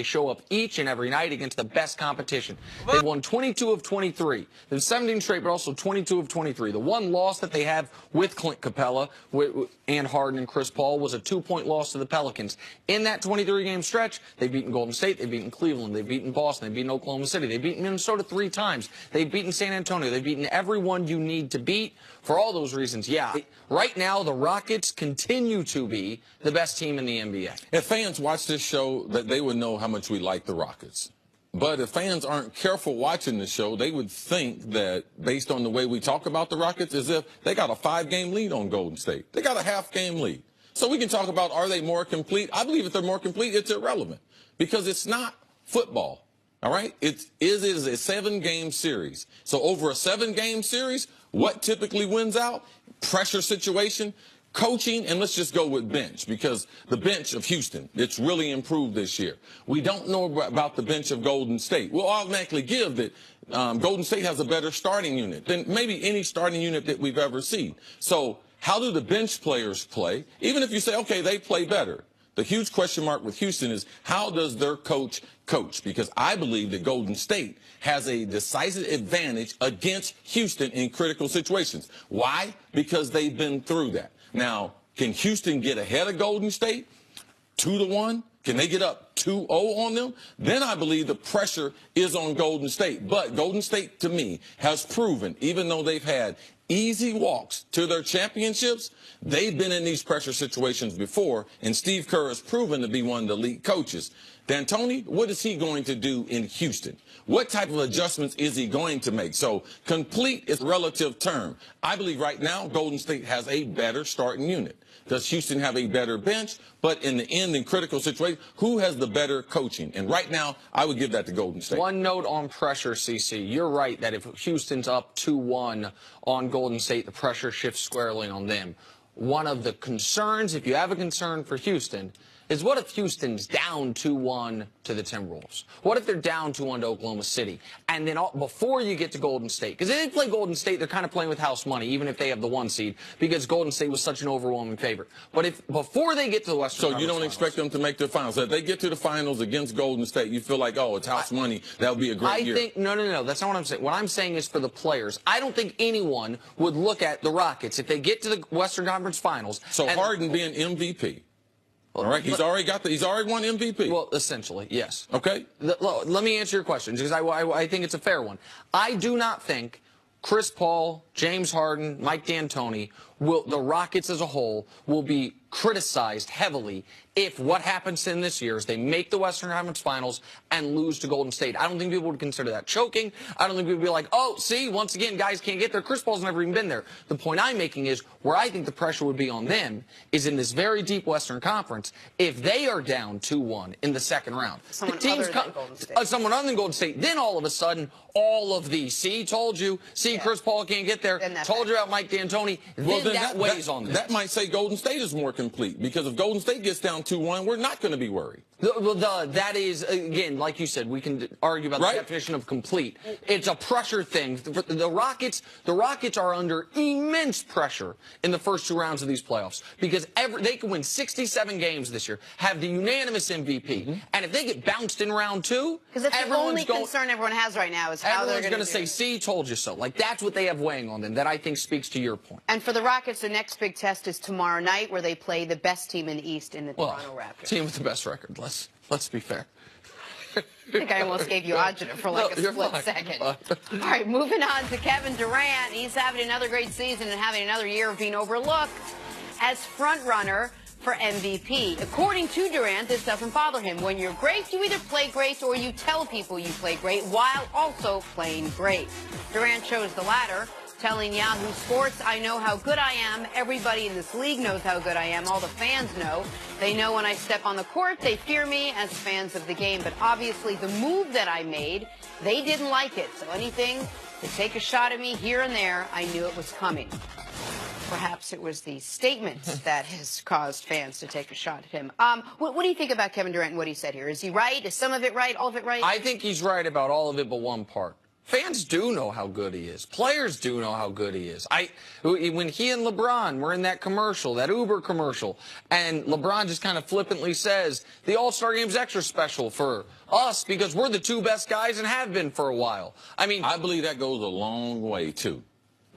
They show up each and every night against the best competition. They've won 22 of 23. They've 17 straight, but also 22 of 23. The one loss that they have with Clint Capella and Harden and Chris Paul was a 2-point loss to the Pelicans. In that 23-game stretch, they've beaten Golden State, they've beaten Cleveland, they've beaten Boston, they've beaten Oklahoma City, they've beaten Minnesota 3 times, they've beaten San Antonio, they've beaten everyone you need to beat. For all those reasons, yeah. Right now, the Rockets continue to be the best team in the NBA. If fans watch this show, that they would know how much we like the Rockets. But if fans aren't careful watching the show, they would think that, based on the way we talk about the Rockets, as if they got a 5-game lead on Golden State. They got a half-game lead. So we can talk about, are they more complete? I believe if they're more complete, it's irrelevant because it's not football. All right? It is a 7-game series. So over a 7-game series, what typically wins out? Pressure situation, coaching, and let's just go with bench, because the bench of Houston, it's really improved this year. We don't know about the bench of Golden State. We'll automatically give that Golden State has a better starting unit than maybe any starting unit that we've ever seen. So how do the bench players play? Even if you say, okay, they play better. The huge question mark with Houston is, how does their coach coach? Because I believe that Golden State has a decisive advantage against Houston in critical situations. Why? Because they've been through that. Now, can Houston get ahead of Golden State 2-1? Can they get up 2-0 on them? Then I believe the pressure is on Golden State. But Golden State, to me, has proven, even though they've had easy walks to their championships, they've been in these pressure situations before, and Steve Kerr has proven to be one of the elite coaches. D'Antoni, what is he going to do in Houston? What type of adjustments is he going to make? So complete is a relative term. I believe right now Golden State has a better starting unit. Does Houston have a better bench? But in the end, in critical situations, who has the better coaching? And right now, I would give that to Golden State. One note on pressure, CC. You're right that if Houston's up 2-1 on Golden State, the pressure shifts squarely on them. One of the concerns, if you have a concern for Houston, is what if Houston's down 2-1 to the Timberwolves? What if they're down 2-1 to Oklahoma City? And then before you get to Golden State, because they play Golden State, they're kind of playing with house money, even if they have the 1 seed, because Golden State was such an overwhelming favorite. But if before they get to the Western Conference So you don't Finals, expect them to make the finals. If they get to the finals against Golden State, you feel like, oh, it's house money. That would be a great year. No. That's not what I'm saying. What I'm saying is for the players. I don't think anyone would look at the Rockets if they get to the Western Conference Finals. So Harden being MVP. All right, he's already won MVP. Well, essentially, yes. Okay. Let me answer your question, because I think it's a fair one. I do not think Chris Paul, James Harden, Mike D'Antoni, the Rockets as a whole, will be criticized heavily if what happens in this year is they make the Western Conference Finals and lose to Golden State. I don't think people would consider that choking. I don't think people would be like, oh, see, once again, guys can't get there. Chris Paul's never even been there. The point I'm making is where I think the pressure would be on them is in this very deep Western Conference. If they are down 2-1 in the second round, someone other than Golden State. Someone other than Golden State, then all of a sudden, all of the, see, told you, see, Chris Paul can't get there, told you about Mike D'Antoni, then that weighs on them. That might say Golden State is more complete, because if Golden State gets down 2-1, we're not going to be worried. That is, again, like you said, we can argue about the definition of complete. It's a pressure thing. The Rockets are under immense pressure in the first 2 rounds of these playoffs, because they can win 67 games this year, have the unanimous MVP, and if they get bounced in round 2, because that's the only concern everyone has right now is how they're going to say, see, told you so. Like, that's what they have weighing on them that I think speaks to your point. And for the Rockets, their next big test is tomorrow night, where they play the best team in the East in the Toronto Raptors. Team with the best record. Let's be fair. I think I almost gave you agita for like a split second. All right, moving on to Kevin Durant. He's having another great season and having another year of being overlooked as front runner for MVP. According to Durant, this doesn't bother him. When you're great, you either play great or you tell people you play great while also playing great. Durant chose the latter, telling Yahoo Sports, I know how good I am. Everybody in this league knows how good I am. All the fans know. They know when I step on the court, they fear me as fans of the game. But obviously the move that I made, they didn't like it. So anything to take a shot at me here and there, I knew it was coming. Perhaps it was the statement that has caused fans to take a shot at him. What do you think about Kevin Durant and what he said here? Is he right? Is some of it right? All of it right? I think he's right about all of it but one part. Fans do know how good he is. Players do know how good he is. When he and LeBron were in that commercial, that Uber commercial, and LeBron just kind of flippantly says, the All-Star Game's extra special for us because we're the two best guys and have been for a while. I mean, I believe that goes a long way, too.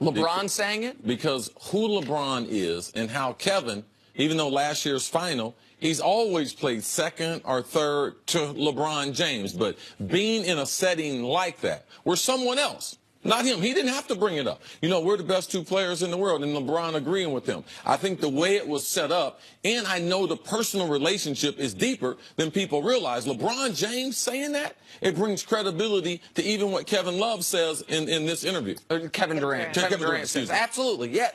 LeBron saying it? Because who LeBron is and how Kevin, even though last year's final, he's always played second or third to LeBron James. But being in a setting like that, where someone else, not him, he didn't have to bring it up. You know, we're the best two players in the world, and LeBron agreeing with them. I think the way it was set up, and I know the personal relationship is deeper than people realize. LeBron James saying that, it brings credibility to even what Kevin Love says in this interview. Kevin Durant. Kevin Durant says, absolutely. Yeah,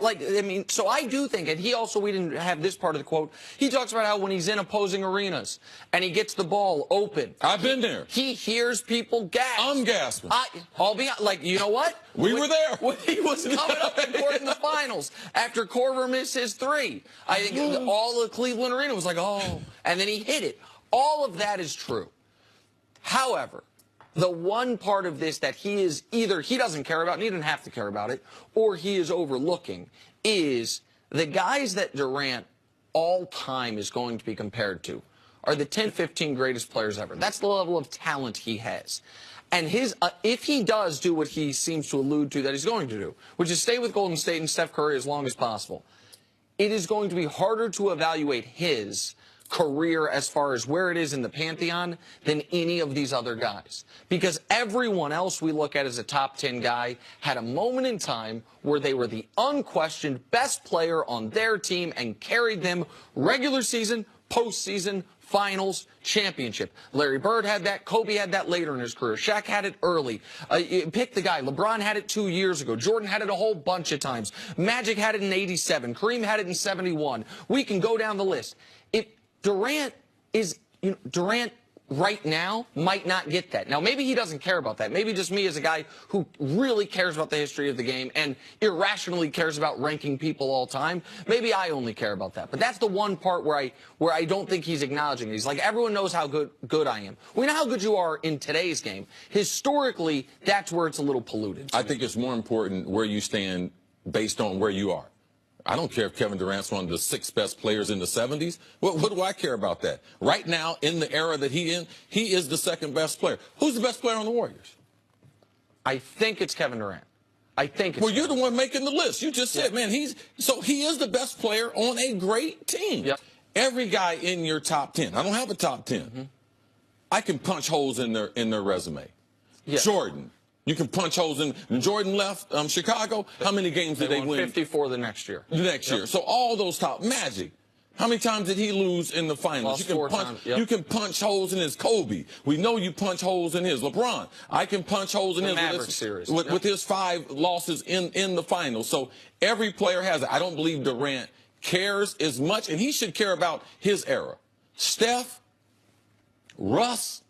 so I do think, and he also, we didn't have this part of the quote, he talks about how when he's in opposing arenas and he gets the ball open. I've been there. He hears people gasp. I'm gasping. I'll be like, you know what? We were there. When he was coming up in court in the finals after Korver missed his three. I think all of Cleveland Arena was like, oh, and then he hit it. All of that is true. However, the one part of this that he is either he doesn't care about and he doesn't have to care about it, or he is overlooking is the guys that Durant all time is going to be compared to are the 10, 15 greatest players ever. That's the level of talent he has. And if he does do what he seems to allude to that he's going to do, which is stay with Golden State and Steph Curry as long as possible, it is going to be harder to evaluate his career as far as where it is in the pantheon than any of these other guys. Because everyone else we look at as a top 10 guy had a moment in time where they were the unquestioned best player on their team and carried them regular season, postseason, finals, championship. Larry Bird had that. Kobe had that later in his career. Shaq had it early. Pick the guy. LeBron had it 2 years ago. Jordan had it a whole bunch of times. Magic had it in '87. Kareem had it in '71. We can go down the list. If Durant is, Durant right now might not get that. Now, maybe he doesn't care about that. Maybe just me as a guy who really cares about the history of the game and irrationally cares about ranking people all time. Maybe I only care about that. But that's the one part where I don't think he's acknowledging it. He's like, everyone knows how good I am. We know how good you are in today's game. Historically, that's where it's a little polluted. I think it's more important where you stand based on where you are. I don't care if Kevin Durant's one of the 6 best players in the 70s. What do I care about that? Right now, in the era that he is the second best player. Who's the best player on the Warriors? I think it's Kevin Durant. I think it's Well, you're the one making the list. You just said, man, he is the best player on a great team. Yep. Every guy in your top 10. I don't have a top 10. Mm-hmm. I can punch holes in their resume. Yes. Jordan. You can punch holes in. When Jordan left Chicago, how many games did they win? 54 the next year. The next year. So all those top. Magic. How many times did he lose in the finals? Lost 4 times. Yep. You can punch holes in his. Kobe. We know you punch holes in his. LeBron. I can punch holes in his with his 5 losses in the finals. So every player has it. I don't believe Durant cares as much, and he should care about his era. Steph, Russ,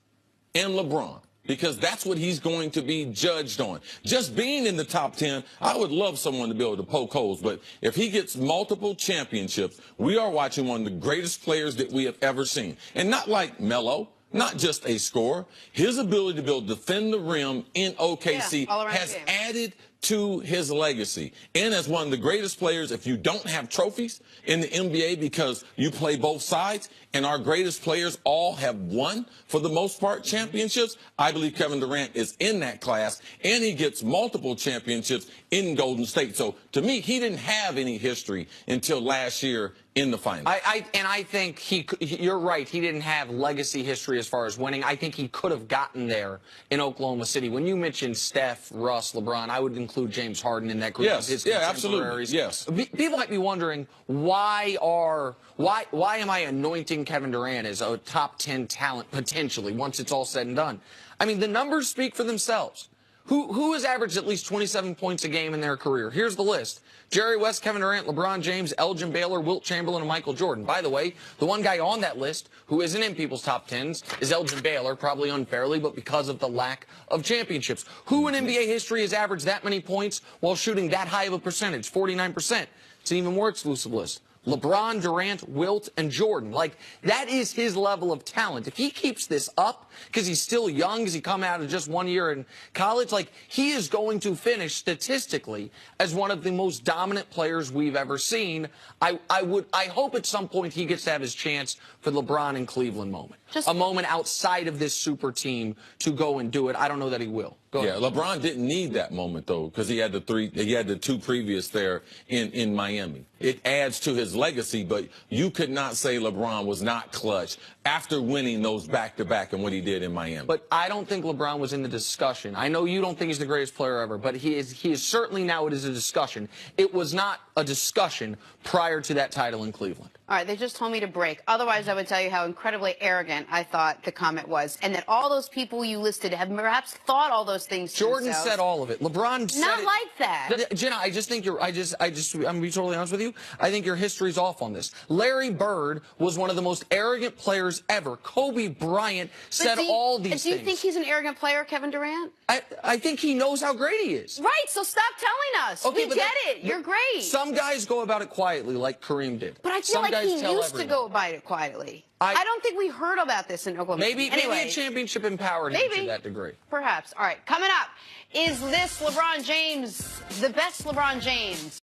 and LeBron. Because that's what he's going to be judged on. Just being in the top 10, I would love someone to be able to poke holes. But if he gets multiple championships, we are watching one of the greatest players that we have ever seen. And not like Melo, not just a scorer. His ability to be able to defend the rim in OKC has added to his legacy. And as one of the greatest players, if you don't have trophies in the NBA because you play both sides, and our greatest players all have won, for the most part, championships, I believe Kevin Durant is in that class, and he gets multiple championships in Golden State. So, to me, he didn't have any history until last year in the finals. I think you're right. He didn't have legacy history as far as winning. I think he could have gotten there in Oklahoma City. When you mentioned Steph, Russ, LeBron, I would include James Harden in that group. Yes, his absolutely. Yes. People might be wondering why am I anointing Kevin Durant as a top 10 talent potentially once it's all said and done? I mean, the numbers speak for themselves. Who has averaged at least 27 points a game in their career? Here's the list. Jerry West, Kevin Durant, LeBron James, Elgin Baylor, Wilt Chamberlain, and Michael Jordan. By the way, the one guy on that list who isn't in people's top 10s is Elgin Baylor, probably unfairly, but because of the lack of championships. Who in NBA history has averaged that many points while shooting that high of a percentage, 49%? It's an even more exclusive list. LeBron, Durant, Wilt, and Jordan. Like, that is his level of talent. If he keeps this up, because he's still young, because he come out of just 1 year in college, like, he is going to finish statistically as one of the most dominant players we've ever seen. I hope at some point he gets to have his chance for the LeBron in Cleveland moment. Just a moment outside of this super team to go and do it. I don't know that he will. Go ahead. LeBron didn't need that moment though, because he had the two previous there in Miami. It adds to his legacy, but you could not say LeBron was not clutch after winning those back-to-back and what he did in Miami. But I don't think LeBron was in the discussion. I know you don't think he's the greatest player ever, but he is certainly now it is a discussion. It was not a discussion prior to that title in Cleveland. All right, they just told me to break. Otherwise, I would tell you how incredibly arrogant I thought the comment was, and that all those people you listed have perhaps thought all those things. Jordan said all of it. LeBron said not like that. Jenna, I just think I'm gonna be totally honest with you. I think your history's off on this. Larry Bird was one of the most arrogant players ever. Kobe Bryant said all these things. Do you think he's an arrogant player, Kevin Durant? I think he knows how great he is. Right, so stop telling us. Okay, we get it. You're great. Some guys go about it quietly, like Kareem did. But I feel like he used to go about it quietly. I don't think we heard about this in Oklahoma. Maybe a championship empowered him to that degree. Perhaps. All right, coming up, is this LeBron James the best LeBron James?